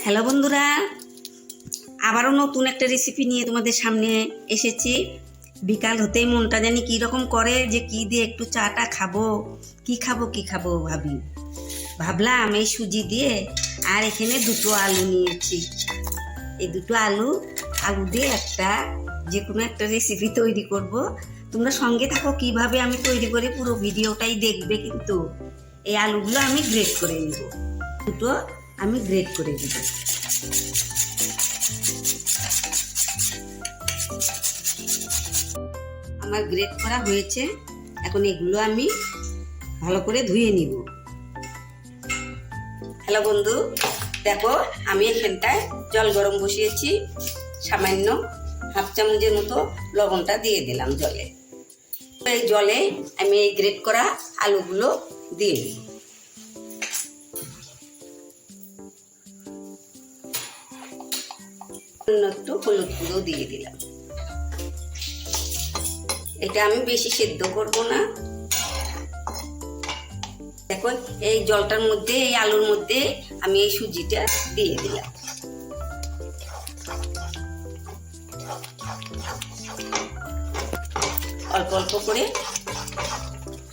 Hello বন্ধুরা, আবারও নতুন একটা রেসিপি নিয়ে তোমাদের সামনে এসেছি। বিকাল হতেই মনটা জানি কীরকম করে যে কি দিয়ে একটু চাটা খাবো, কি খাবো ভাবলাম এই সুজি দিয়ে। আর এখানে দুটো আলু নিয়েছি। এই দুটো আলু দিয়ে একটা যে কোনো একটা রেসিপি তৈরি করব। তোমরা সঙ্গে থাকো, কিভাবে আমি তৈরি করি পুরো ভিডিওটাই দেখবে। কিন্তু এই আলুগুলো আমি গ্রেট করে নেব, দুটো আমি গ্রেট করে দিব। আমার গ্রেট করা হয়েছে, এখন এগুলো আমি ভালো করে ধুয়ে নিব। হ্যালো বন্ধু, দেখো আমি এখানটায় জল গরম বসিয়েছি, সামান্য হাফ চামচের মতো লবণটা দিয়ে দিলাম জলে। এই জলে আমি এই গ্রেট করা আলুগুলো দিয়ে দিব। একটু হলুদ গুঁড়ো দিয়ে দিলাম। এটা আমি বেশি সেদ্ধ করব না। দেখো এই জলটার মধ্যে, এই আলুর মধ্যে আমি এই সুজিটা দিয়ে দিলাম। অল্প অল্প করে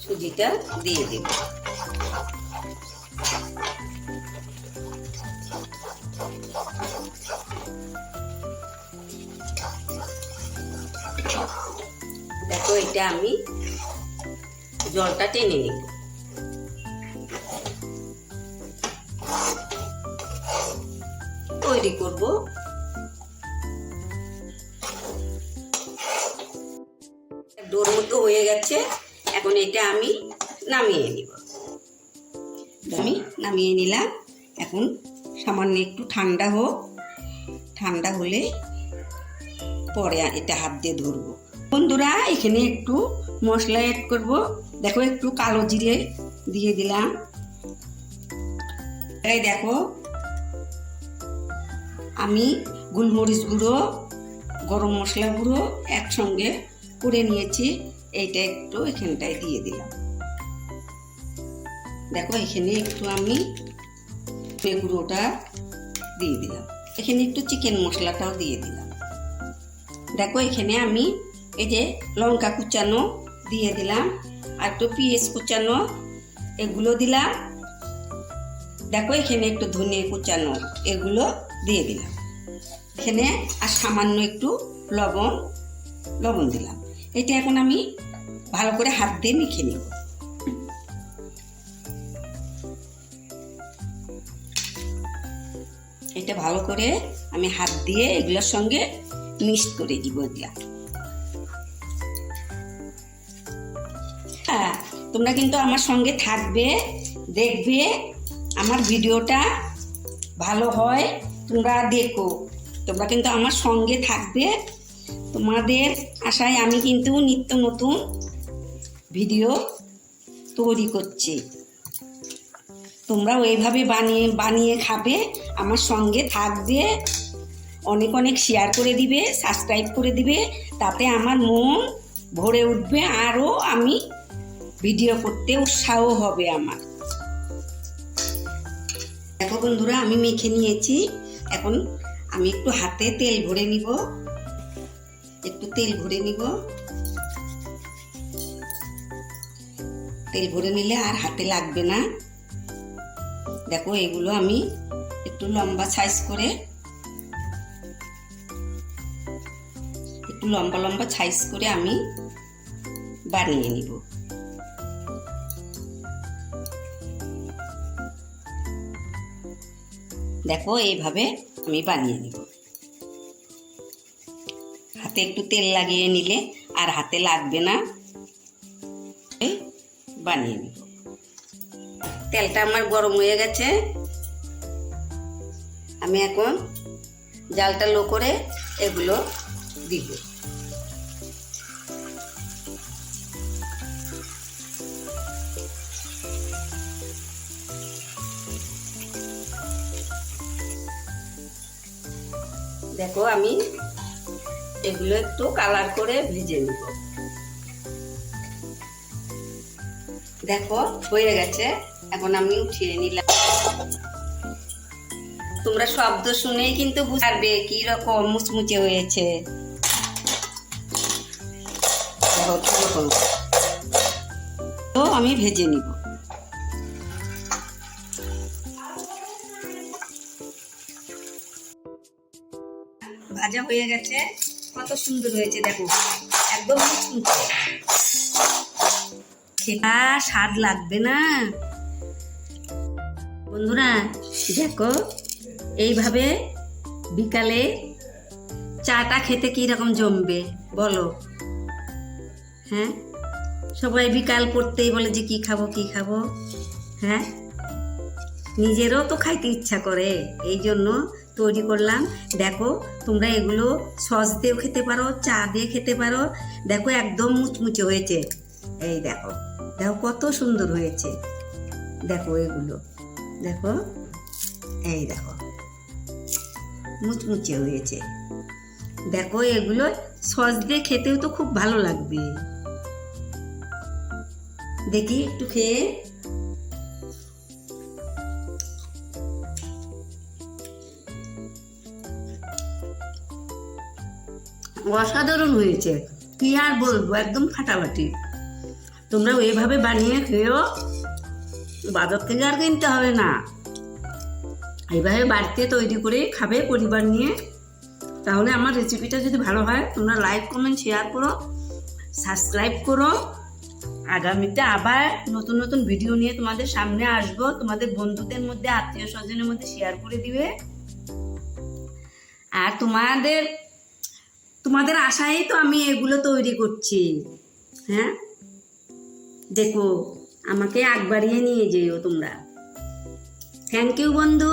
সুজিটা দিয়ে দেব। দেখো এটা আমি জলটা টেনে নিব। তৈরি করব ডোর মতো হয়ে গেছে। এখন এটা আমি নামিয়ে নিব। আমি নামিয়ে নিলাম। এখন সামান্য একটু ঠান্ডা হোক, ঠান্ডা হলে পরে এটা হাত দিয়ে ধরবো। বন্ধুরা এখানে একটু মশলা অ্যাড করব। দেখো একটু কালো জিরে দিয়ে দিলাম। এই দেখো আমি গোলমরিচ গুঁড়ো, গরম মশলা গুঁড়ো একসঙ্গে করে নিয়েছি। এইটা একটু এখানটায় দিয়ে দিলাম। দেখো এখানে একটু আমি গুঁড়োটা দিয়ে দিলাম। এখানে একটু চিকেন মশলাটাও দিয়ে দিলাম। দেখো এখানে আমি এই যে লঙ্কা কুচানো দিয়ে দিলাম, আর একটু পেঁয়াজ কুচানো এগুলো দিলাম। দেখো এখানে একটু ধনে কুচানো এগুলো দিয়ে দিলাম। এখানে আর সামান্য একটু লবণ দিলাম। এটা এখন আমি ভালো করে হাত দিয়ে মেখে নেব। এটা ভালো করে আমি হাত দিয়ে এগুলোর সঙ্গে মিক্স করে দিব। হ্যাঁ, তোমরা কিন্তু আমার সঙ্গে থাকবে, দেখবে আমার ভিডিওটা ভালো হয়, তোমরা দেখো। তোমরা কিন্তু আমার সঙ্গে থাকবে। তোমাদের আশায় আমি কিন্তু নিত্য নতুন ভিডিও তৈরি করছি। তোমরা ওইভাবে বানিয়ে খাবে, আমার সঙ্গে থাকবে, অনেক অনেক শেয়ার করে দিবে, সাবস্ক্রাইব করে দিবে। তাতে আমার মন ভরে উঠবে, আরও আমি ভিডিও করতে উৎসাহ হবে আমার। দেখো বন্ধুরা আমি মেখে নিয়েছি। এখন আমি একটু হাতে তেল ভরে নিব। তেল ভরে নিলে আর হাতে লাগবে না। দেখো এগুলো আমি একটু লম্বা সাইজ করে, একটু লম্বা সাইজ করে আমি বানিয়ে নিব। দেখো এইভাবে আমি বানিয়ে নিব। হাতে একটু তেল লাগিয়ে নিলে আর হাতে লাগবে না। বানিয়ে নিব। তেলটা আমার গরম হয়ে গেছে। আমি এখন জালটা লো করে এগুলো দিব। দেখো আমি এগুলো একটু কালার করে ভেজে নিব। দেখো হয়ে গেছে, এখন আমি উঠিয়ে নিলাম। তোমরা শব্দ শুনেই কিন্তু বুঝতে পারবে কি রকম মুচমুচে হয়েছে। তো আমি ভেজে নিব। ভাজা হয়ে গেছে, কত সুন্দর হয়েছে দেখো, একদম মুচমুচে। খেতে স্বাদ লাগবে না বন্ধুরা? দেখো এইভাবে বিকালে চাটা খেতে কি রকম জমবে বলো? হ্যাঁ, সবাই বিকাল পড়তেই বলে যে কি খাবো কি খাবো। হ্যাঁ, নিজেরও তো খাইতে ইচ্ছা করে, এই জন্য তৈরি করলাম। দেখো তোমরা এগুলো সস দিয়েও খেতে পারো, চা দিয়ে খেতে পারো। দেখো একদম মুচমুচে হয়েছে। এই দেখো, দেখো কত সুন্দর হয়েছে। দেখো এগুলো দেখো, এই দেখো মুচমুচে হয়েছে। দেখো এগুলো সস দিয়ে খেতেও তো খুব ভালো লাগবে। দেখি একটু খেয়ে। অসাধারণ হয়েছে, কি আর বলবো, একদম ফাটাফাটি। তোমরা এইভাবে বানিয়ে খেয়েও, বাজার থেকে আর কিনতে হবে না। এইভাবে বাড়িতে তৈরি করে খাবে পরিবার নিয়ে। তাহলে আমার রেসিপিটা যদি ভালো হয়, তোমরা লাইক কমেন্ট শেয়ার করো, সাবস্ক্রাইব করো। আগামীতে আবার নতুন নতুন ভিডিও নিয়ে তোমাদের সামনে আসবো। তোমাদের বন্ধুদের মধ্যে, আত্মীয় স্বজনের মধ্যে শেয়ার করে দিবে। আর তোমাদের আশায় তো আমি এগুলো তৈরি করছি। হ্যাঁ, দেখো আমাকে আগ বাড়িয়ে নিয়ে যেও তোমরা। থ্যাংক ইউ বন্ধু।